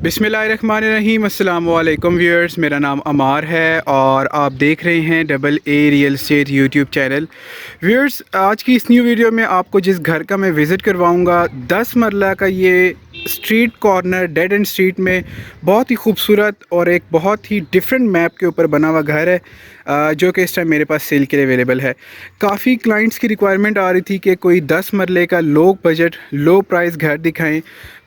बिस्मिल्लाहिर्रहमानिर्रहीम। अस्सलाम वालेकुम व्यूअर्स, मेरा नाम अमार है और आप देख रहे हैं double a real estate YouTube channel. Viewers, आज की इस न्यू वीडियो में आपको जिस घर का मैं विज़िट करवाऊंगा 10 मरला का ये street corner dead and street में बहुत ही खूबसूरत और एक बहुत ही डिफरेंट मैप के ऊपर बना हुआ घर है, जो कि इस टाइम मेरे पास सेल के लिए अवेलेबल है। काफ़ी क्लाइंट्स की रिक्वायरमेंट आ रही थी कि कोई 10 मरले का लो बजट लो प्राइस घर दिखाएं।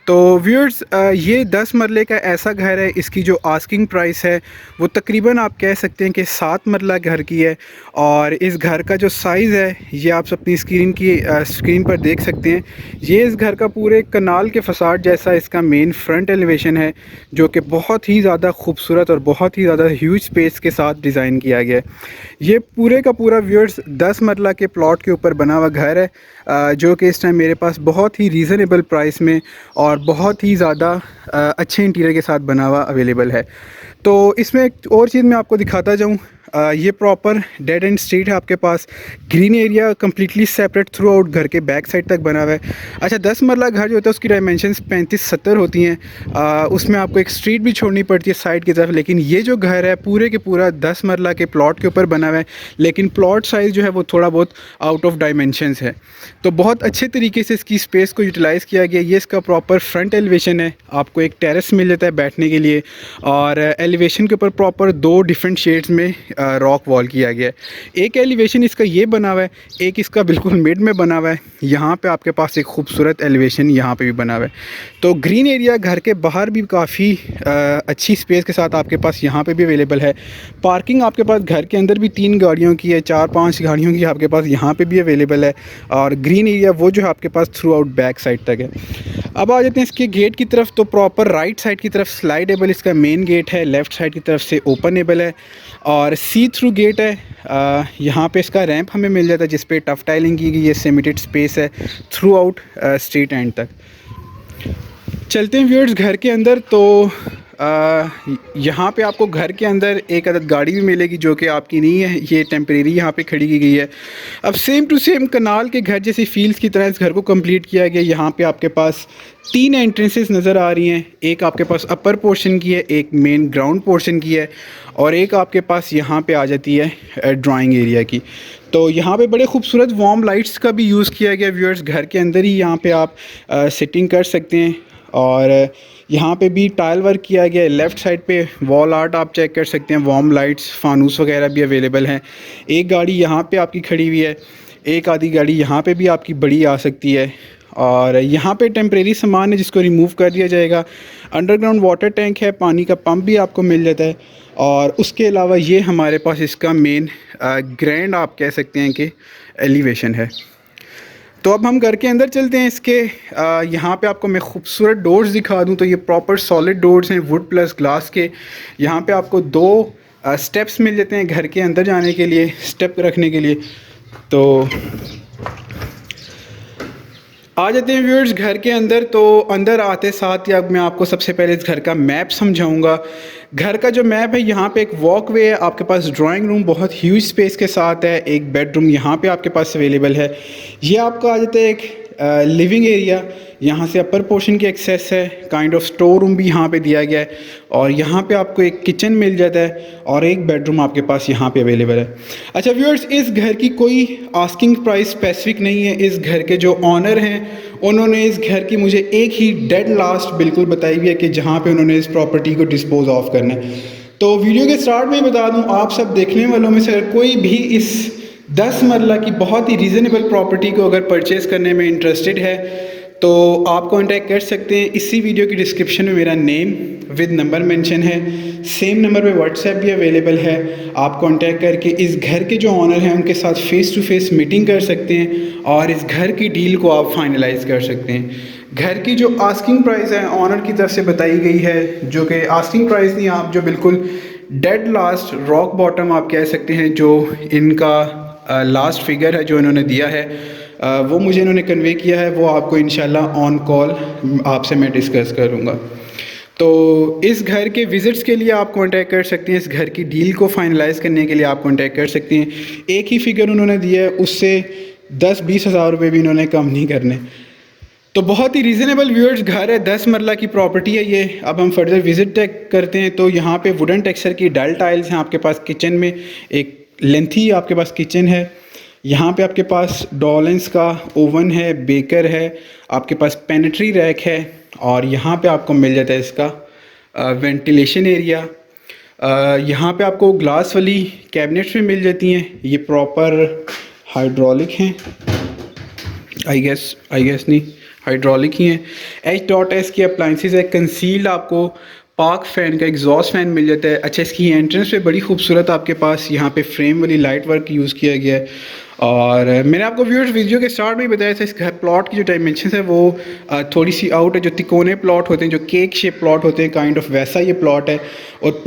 तो व्यूअर्स, ये 10 मरले का ऐसा घर है, इसकी जो आस्किंग प्राइस है वो तकरीबन आप कह सकते हैं कि 7 मरला घर की है। और इस घर का जो साइज़ है ये आप अपनी स्क्रीन पर देख सकते हैं। ये इस घर का पूरे कनाल के फसाड जैसा इसका मेन फ्रंट एलिवेशन है, जो कि बहुत ही ज़्यादा खूबसूरत और बहुत ही ज़्यादा ह्यूज स्पेस के साथ डिज़ाइन किया गया है। ये पूरे का पूरा व्यूअर्स 10 मरला के प्लॉट के ऊपर बना हुआ घर है, जो कि इस टाइम मेरे पास बहुत ही रीज़नेबल प्राइस में और बहुत ही ज़्यादा अच्छे इंटीरियर के साथ बना हुआ अवेलेबल है। तो इसमें एक और चीज़ मैं आपको दिखाता जाऊँ। ये प्रॉपर डेड एंड स्ट्रीट है, आपके पास green area completely separate throughout घर के बैक साइड तक बना हुआ है। अच्छा, 10 मरला घर जो होता है उसकी डायमेंशंस 35-70 होती हैं। उसमें आपको एक स्ट्रीट भी छोड़नी पड़ती है साइड की तरफ, लेकिन ये जो घर है पूरे के पूरा 10 मरला के प्लॉट के ऊपर बना हुआ है, लेकिन प्लॉट साइज़ जो है वो थोड़ा बहुत आउट ऑफ डायमेंशंस है। तो बहुत अच्छे तरीके से इसकी स्पेस को यूटिलाइज़ किया गया। ये इसका प्रॉपर फ्रंट एलिवेशन है, आपको एक टेरेस मिल जाता है बैठने के लिए, और एलिवेशन के ऊपर प्रॉपर 2 डिफरेंट शेड्स में रॉक वॉल किया गया है। एक एलिवेशन इसका ये बना हुआ है, एक इसका बिल्कुल मिड में बना हुआ है। यहाँ पे आपके पास एक खूबसूरत एलिवेशन यहाँ पे भी बना हुआ है। तो ग्रीन एरिया घर के बाहर भी काफ़ी अच्छी स्पेस के साथ आपके पास यहाँ पे भी अवेलेबल है। पार्किंग आपके पास घर के अंदर भी 3 गाड़ियों की है, 4-5 गाड़ियों की आपके पास यहाँ पे भी अवेलेबल है। और ग्रीन एरिया वो जो है आपके pass through out back side तक है। अब आ जाते हैं इसके गेट की तरफ। तो प्रॉपर राइट साइड की तरफ स्लाइडेबल इसका मेन गेट है, लेफ़्ट साइड की तरफ से ओपनेबल है और सी थ्रू गेट है। यहाँ पे इसका रैंप हमें मिल जाता है जिस पे टफ टाइलिंग की गई है, सिमेंटेड स्पेस है थ्रू आउट स्ट्रीट एंड तक। चलते हैं व्यूअर्स घर के अंदर। तो यहाँ पे आपको घर के अंदर एक अदद गाड़ी भी मिलेगी जो कि आपकी नहीं है, ये टेम्परेरी यहाँ पे खड़ी की गई है। अब सेम टू सेम कनाल के घर जैसी फील्स की तरह इस घर को कंप्लीट किया गया। यहाँ पे आपके पास 3 एंट्रेंसेस नज़र आ रही हैं। एक आपके पास अपर पोर्शन की है, एक मेन ग्राउंड पोर्शन की है, और एक आपके पास यहाँ पे आ जाती है ड्राइंग एरिया की। तो यहाँ पे बड़े खूबसूरत वार्म लाइट्स का भी यूज़ किया गया व्यूअर्स। घर के अंदर ही यहाँ पे आप सिटिंग कर सकते हैं, और यहाँ पे भी टाइल वर्क किया गया है। लेफ़्ट साइड पे वॉल आर्ट आप चेक कर सकते हैं, वार्म लाइट्स फानूस वगैरह भी अवेलेबल हैं। एक गाड़ी यहाँ पे आपकी खड़ी हुई है, एक आधी गाड़ी यहाँ पे भी आपकी बड़ी आ सकती है। और यहाँ पे टेम्परेरी सामान है जिसको रिमूव कर दिया जाएगा। अंडरग्राउंड वाटर टैंक है, पानी का पंप भी आपको मिल जाता है। और उसके अलावा ये हमारे पास इसका मेन ग्रैंड आप कह सकते हैं कि एलिवेशन है। तो अब हम घर के अंदर चलते हैं। इसके यहाँ पे आपको मैं खूबसूरत डोर्स दिखा दूँ तो ये प्रॉपर सॉलिड डोर्स हैं वुड प्लस ग्लास के। यहाँ पे आपको 2 स्टेप्स मिल जाते हैं घर के अंदर जाने के लिए, स्टेप रखने के लिए। तो आ जाते हैं व्यूअर्स घर के अंदर। तो अंदर आते साथ ही अब मैं आपको सबसे पहले इस घर का मैप समझाऊंगा। घर का जो मैप है, यहाँ पे एक वॉकवे है, आपके पास ड्राइंग रूम बहुत ह्यूज स्पेस के साथ है, एक बेडरूम यहाँ पे आपके पास अवेलेबल है। ये आपका आ जाता है एक लिविंग एरिया, यहाँ से अपर पोर्शन की एक्सेस है, काइंड ऑफ स्टोर रूम भी यहाँ पे दिया गया है, और यहाँ पे आपको एक किचन मिल जाता है और एक बेडरूम आपके पास यहाँ पे अवेलेबल है। अच्छा व्यूअर्स, इस घर की कोई आस्किंग प्राइस स्पेसिफिक नहीं है। इस घर के जो ऑनर हैं उन्होंने इस घर की मुझे एक ही डेड लास्ट बिल्कुल बताई हुई है कि जहाँ पे उन्होंने इस प्रॉपर्टी को डिस्पोज ऑफ करना है। तो वीडियो के स्टार्ट में ही बता दूँ, आप सब देखने वालों में से अगर कोई भी इस 10 मरला की बहुत ही रीज़नेबल प्रॉपर्टी को अगर परचेज़ करने में इंटरेस्टेड है तो आप कांटेक्ट कर सकते हैं। इसी वीडियो की डिस्क्रिप्शन में मेरा नेम विद नंबर मेंशन है, सेम नंबर पे व्हाट्सएप भी अवेलेबल है। आप कांटेक्ट करके इस घर के जो ऑनर हैं उनके साथ फ़ेस टू फेस मीटिंग कर सकते हैं और इस घर की डील को आप फाइनलाइज़ कर सकते हैं। घर की जो आस्किंग प्राइस है ऑनर की तरफ से बताई गई है, जो कि आस्किंग प्राइस नहीं, आप जो बिल्कुल डेड लास्ट रॉक बॉटम आप कह सकते हैं, जो इनका लास्ट फिगर है जो इन्होंने दिया है, वो मुझे इन्होंने कन्वे किया है, वो आपको इंशाल्लाह ऑन कॉल आपसे मैं डिस्कस करूँगा। तो इस घर के विज़िट्स के लिए आप कांटेक्ट कर सकते हैं, इस घर की डील को फाइनलाइज़ करने के लिए आप कांटेक्ट कर सकते हैं। एक ही फिगर उन्होंने दिया है, उससे 10-20 हज़ार रुपये भी इन्होंने कम नहीं करने। तो बहुत ही रीज़नेबल व्यूअर्स घर है, 10 मरला की प्रॉपर्टी है ये। अब हम फर्दर विजिट करते हैं। तो यहाँ पे वुडन टेक्सचर की डल टाइल्स हैं आपके पास। किचन में एक लेंथी आपके पास किचन है। यहाँ पे आपके पास डॉलेंस का ओवन है, बेकर है, आपके पास पेनिट्री रैक है, और यहाँ पे आपको मिल जाता है इसका वेंटिलेशन एरिया। यहाँ पे आपको ग्लास वाली कैबिनेट्स भी मिल जाती हैं। ये प्रॉपर हाइड्रोलिक हैं, आई गेस नहीं, हाइड्रोलिक ही हैं। H.S की अप्लाइंसेस है। कंसील्ड आपको पार्क फ़ैन का एग्जॉस्ट फ़ैन मिल जाता है। अच्छा, इसकी एंट्रेंस पे बड़ी खूबसूरत आपके पास यहाँ पे फ्रेम वाली लाइट वर्क यूज़ किया गया है। और मैंने आपको व्यूअर्स वीडियो के स्टार्ट में ही बताया था, इस घर प्लॉट की जो डायमेंशन है वो थोड़ी सी आउट है। जो तिकोने प्लॉट होते हैं, जो केक शेप प्लॉट होते हैं, काइंड ऑफ वैसा ये प्लॉट है। और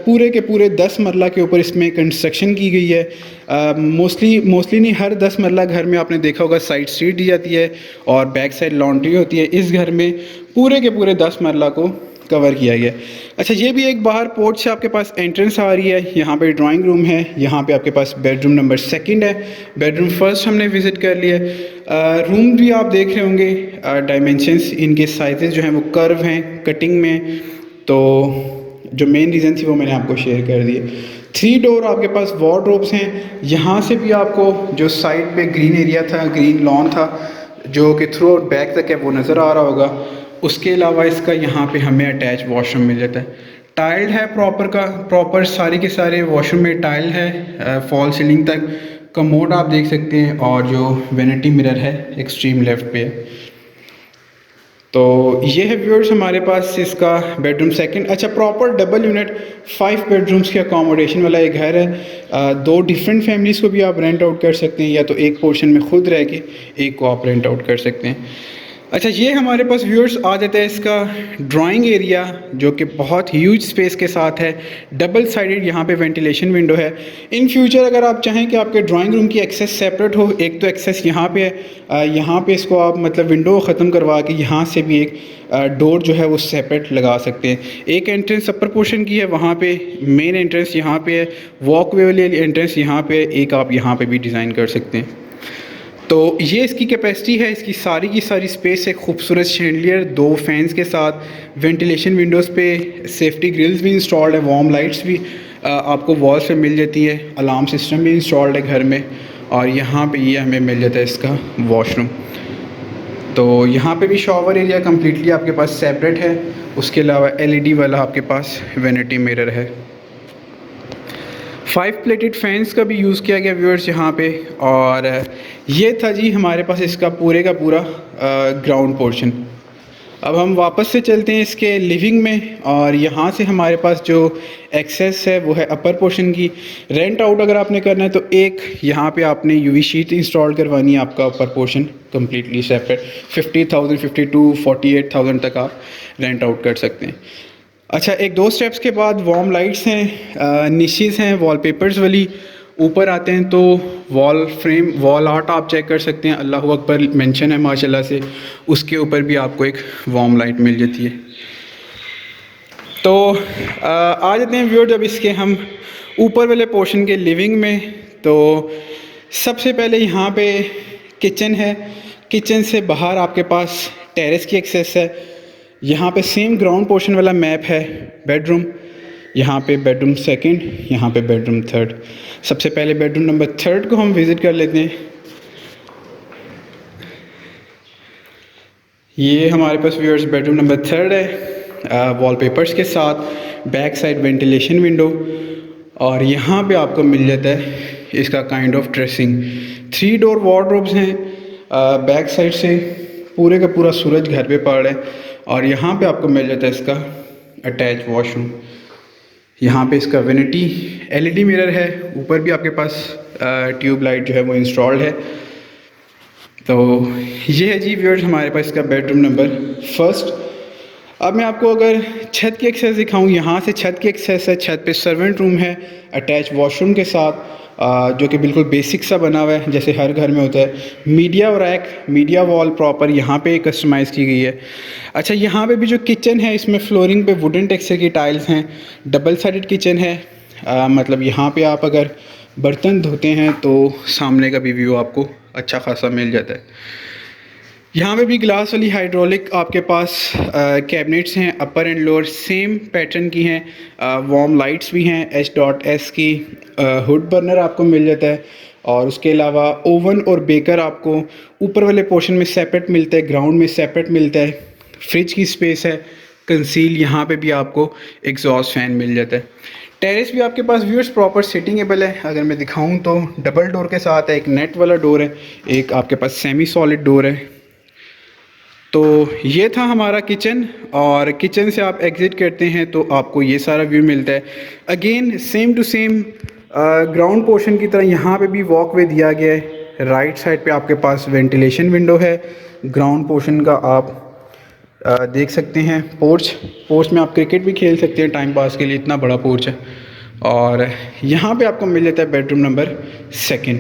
पूरे के पूरे 10 मरला के ऊपर इसमें कंस्ट्रक्शन की गई है। मोस्टली नहीं, हर 10 मरला घर में आपने देखा होगा साइड स्ट्रीट दी जाती है और बैक साइड लॉन्ड्री होती है। इस घर में पूरे के पूरे 10 मरला को कवर किया गया। अच्छा, ये भी एक बाहर पोर्च से आपके पास एंट्रेंस आ रही है। यहाँ पे ड्राइंग रूम है, यहाँ पे आपके पास बेडरूम नंबर 2 है। बेडरूम फर्स्ट हमने विज़िट कर लिया। रूम भी आप देख रहे होंगे, डायमेंशंस इनके साइजेस जो हैं वो कर्व हैं कटिंग में। तो जो मेन रीज़न थी वो मैंने आपको शेयर कर दिए। 3 डोर आपके पास वार्डरोब्स हैं। यहाँ से भी आपको जो साइड पे ग्रीन एरिया था, ग्रीन लॉन था, जो कि थ्रू आउट बैक तक है, वो नज़र आ रहा होगा। उसके अलावा इसका यहाँ पे हमें अटैच वॉशरूम मिल जाता है। टाइल्ड है प्रॉपर सारे के सारे वॉशरूम में टाइल है, फॉल सीलिंग तक। कमोड आप देख सकते हैं, और जो वैनिटी मिरर है एक्सट्रीम लेफ्ट पे है। तो ये है व्यूअर्स हमारे पास इसका बेडरूम 2। अच्छा, प्रॉपर डबल यूनिट 5 बेडरूम्स की अकोमोडेशन वाला एक घर है। 2 डिफरेंट फैमिलीज़ को भी आप रेंट आउट कर सकते हैं, या तो एक पोर्शन में खुद रह के एक को आप रेंट आउट कर सकते हैं। अच्छा, ये हमारे पास व्यूअर्स आ जाता है इसका ड्राइंग एरिया, जो कि बहुत ह्यूज स्पेस के साथ है। डबल साइडेड यहाँ पे वेंटिलेशन विंडो है। इन फ्यूचर अगर आप चाहें कि आपके ड्राइंग रूम की एक्सेस सेपरेट हो, एक तो एक्सेस यहाँ पे है, यहाँ पे इसको आप मतलब विंडो ख़त्म करवा के यहाँ से भी एक डोर जो है वो सेपरेट लगा सकते हैं। एक एंट्रेंस अपर पोर्शन की है, वहाँ पे मेन एंट्रेंस यहाँ पे है, वॉकवे वाली एंट्रेंस यहाँ पे, एक आप यहाँ पे भी डिज़ाइन कर सकते हैं। तो ये इसकी कैपेसिटी है। इसकी सारी की सारी स्पेस एक खूबसूरत शैंडलियर, 2 फैंस के साथ, वेंटिलेशन विंडोज़ पे सेफ्टी ग्रिल्स भी इंस्टॉल्ड है, वार्म लाइट्स भी आपको वॉल्स पे मिल जाती है, अलार्म सिस्टम भी इंस्टॉल्ड है घर में। और यहाँ पे ये हमें मिल जाता है इसका वॉशरूम। तो यहाँ पे भी शॉवर एरिया कम्प्लीटली आपके पास सेपरेट है। उसके अलावा LED वाला आपके पास वैनिटी मिरर है। 5 प्लेटेड फैंस का भी यूज़ किया गया व्यूअर्स यहाँ पे। और ये था जी हमारे पास इसका पूरे का पूरा ग्राउंड पोर्शन। अब हम वापस से चलते हैं इसके लिविंग में, और यहाँ से हमारे पास जो एक्सेस है वो है अपर पोर्शन की। रेंट आउट अगर आपने करना है तो एक यहाँ पे आपने UV शीट इंस्टॉल करवानी है, आपका अपर पोर्शन कम्प्लीटली सेपरेट। 50,000, 52, 48,000 तक आप रेंट आउट कर सकते हैं। अच्छा, 1-2 स्टेप्स के बाद वार्म लाइट्स हैं, निशेज़ हैं वॉलपेपर्स वाली। ऊपर आते हैं तो वॉल फ्रेम, वॉल आर्ट आप चेक कर सकते हैं, अल्लाह अकबर मेंशन है माशाल्लाह से। उसके ऊपर भी आपको एक वार्म लाइट मिल जाती है। तो आ जाते हैं व्यूअर जब इसके हम ऊपर वाले पोर्शन के लिविंग में। तो सबसे पहले यहाँ पे किचन है। किचन से बाहर आपके पास टेरेस की एक्सेस है। यहाँ पे सेम ग्राउंड पोर्शन वाला मैप है। बेडरूम, यहाँ पे बेडरूम 2, यहाँ पे बेडरूम 3। सबसे पहले बेडरूम नंबर 3 को हम विज़िट कर लेते हैं। ये हमारे पास व्यूअर्स बेडरूम नंबर 3 है, वॉलपेपर्स के साथ, बैक साइड वेंटिलेशन विंडो। और यहाँ पे आपको मिल जाता है इसका kind of dressing. 3 door wardrobes हैं। बैक साइड से पूरे का पूरा सूरज घर पे पड़ रहा है। और यहाँ पे आपको मिल जाता है इसका अटैच वॉशरूम। यहाँ पे इसका वैनिटी LED मिरर है। ऊपर भी आपके पास ट्यूब लाइट जो है वो इंस्टॉल्ड है। तो ये है जी व्यूअर्स हमारे पास इसका बेडरूम नंबर 1। अब मैं आपको अगर छत की एक्सेस दिखाऊं, यहाँ से छत की एक्सेस है। छत पे सर्वेंट रूम है अटैच वॉशरूम के साथ, जो कि बिल्कुल बेसिक सा बना हुआ है जैसे हर घर में होता है। Media rack, media wall proper यहाँ पे कस्टमाइज़ की गई है। अच्छा, यहाँ पे भी जो किचन है इसमें फ्लोरिंग पे वुडन टेक्सचर की टाइल्स हैं। डबल साइडेड किचन है, मतलब यहाँ पे आप अगर बर्तन धोते हैं तो सामने का भी व्यू आपको अच्छा खासा मिल जाता है। यहाँ पे भी ग्लास वाली हाइड्रोलिक आपके पास कैबिनेट्स हैं, अपर एंड लोअर सेम पैटर्न की हैं। वार्म लाइट्स भी हैं, H.S की हुड बर्नर आपको मिल जाता है। और उसके अलावा ओवन और बेकर आपको ऊपर वाले पोर्शन में सेपरेट मिलता है, ग्राउंड में सेपरेट मिलता है। फ्रिज की स्पेस है कंसील, यहाँ पे भी आपको एग्जॉस्ट फैन मिल जाता है। टेरेस भी आपके पास व्यूअर्स प्रॉपर सिटिंगेबल है। अगर मैं दिखाऊं तो डबल डोर के साथ है, एक नेट वाला डोर है, एक आपके पास सेमी सॉलिड डोर है। तो ये था हमारा किचन, और किचन से आप एग्ज़िट करते हैं तो आपको ये सारा व्यू मिलता है। Again same to same ground portion की तरह यहाँ पे भी वॉकवे दिया गया है। राइट साइड पे आपके पास वेंटिलेशन विंडो है। ग्राउंड पोर्शन का आप देख सकते हैं पोर्च में आप क्रिकेट भी खेल सकते हैं टाइम पास के लिए, इतना बड़ा पोर्च है। और यहाँ पे आपको मिल जाता है बेडरूम नंबर 2।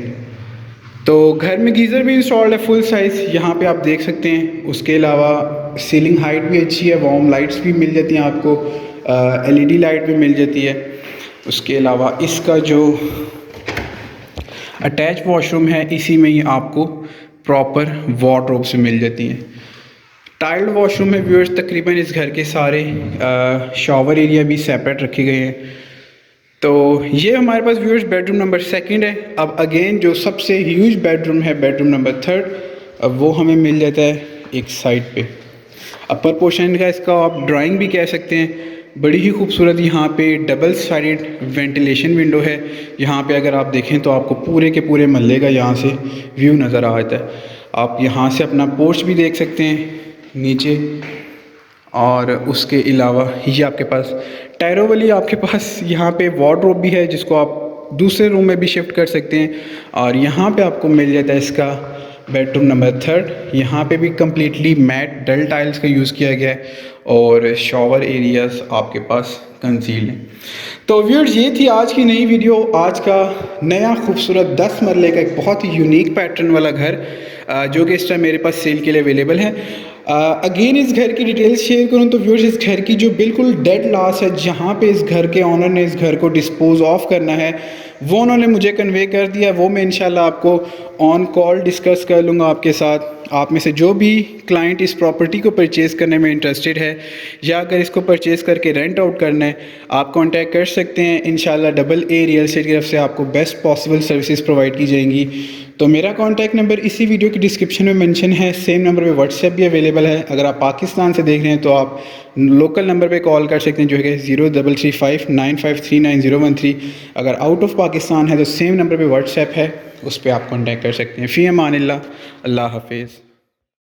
तो घर में गीज़र भी इंस्टॉल्ड है फुल साइज़, यहाँ पे आप देख सकते हैं। उसके अलावा सीलिंग हाइट भी अच्छी है, वार्म लाइट्स भी मिल जाती हैं आपको, LED लाइट भी मिल जाती है। उसके अलावा इसका जो अटैच वॉशरूम है, इसी में ही आपको प्रॉपर वार्डरोब्स भी मिल जाती हैं। टाइल्ड वॉशरूम है व्यूअर्स, तकरीबन इस घर के सारे शॉवर एरिया भी सेपरेट रखे गए हैं। तो ये हमारे पास व्यूअर्स बेडरूम नंबर 2 है। अब अगेन जो सबसे ह्यूज बेडरूम है, बेडरूम नंबर 3, अब वो हमें मिल जाता है एक साइड पे। अपर पोर्शन का इसका आप ड्राइंग भी कह सकते हैं, बड़ी ही खूबसूरत यहाँ पे डबल साइडेड वेंटिलेशन विंडो है। यहाँ पे अगर आप देखें तो आपको पूरे के पूरे महल्ले का यहाँ से व्यू नज़र आ जाता है। आप यहाँ से अपना पोर्च भी देख सकते हैं नीचे। और उसके अलावा ये आपके पास टैरो वाली आपके पास यहाँ पे वार्डरोब भी है, जिसको आप दूसरे रूम में भी शिफ्ट कर सकते हैं। और यहाँ पे आपको मिल जाता है इसका बेडरूम नंबर 3। यहाँ पे भी कम्प्लीटली मैट डल टाइल्स का यूज़ किया गया है, और शॉवर एरियाज आपके पास कंसील्ड हैं। तो व्यूअर्स, ये थी आज की नई वीडियो। आज का नया खूबसूरत 10 मरले का एक बहुत ही यूनिक पैटर्न वाला घर, जो कि इस टाइम मेरे पास सेल के लिए अवेलेबल है। अगेन इस घर की डिटेल्स शेयर करूं तो व्यूअर्स, इस घर की जो बिल्कुल डेड लास्ट है, जहां पे इस घर के ऑनर ने इस घर को डिस्पोज ऑफ करना है, वो उन्होंने मुझे कन्वे कर दिया। वो मैं इंशाल्लाह आपको ऑन कॉल डिस्कस कर लूँगा आपके साथ। आप में से जो भी क्लाइंट इस प्रॉपर्टी को परचेज़ करने में इंटरेस्टेड है, या अगर इसको परचेज़ करके रेंट आउट करना है, आप कांटेक्ट कर सकते हैं। इंशाल्लाह AA रियल एस्टेट की तरफ से आपको बेस्ट पॉसिबल सर्विसेज प्रोवाइड की जाएंगी। तो मेरा कॉन्टैक्ट नंबर इसी वीडियो की डिस्क्रिप्शन में मेंशन है। सेम नंबर पे व्हाट्सएप भी अवेलेबल है। अगर आप पाकिस्तान से देख रहे हैं तो आप लोकल नंबर पे कॉल कर सकते हैं, जो है 0335953913। अगर आउट ऑफ पाकिस्तान है तो सेम नंबर पे व्हाट्सएप है, उस पर आप कॉन्टैक्ट कर सकते हैं। फ़ी अमानिल्लाह, अल्लाह हाफिज़।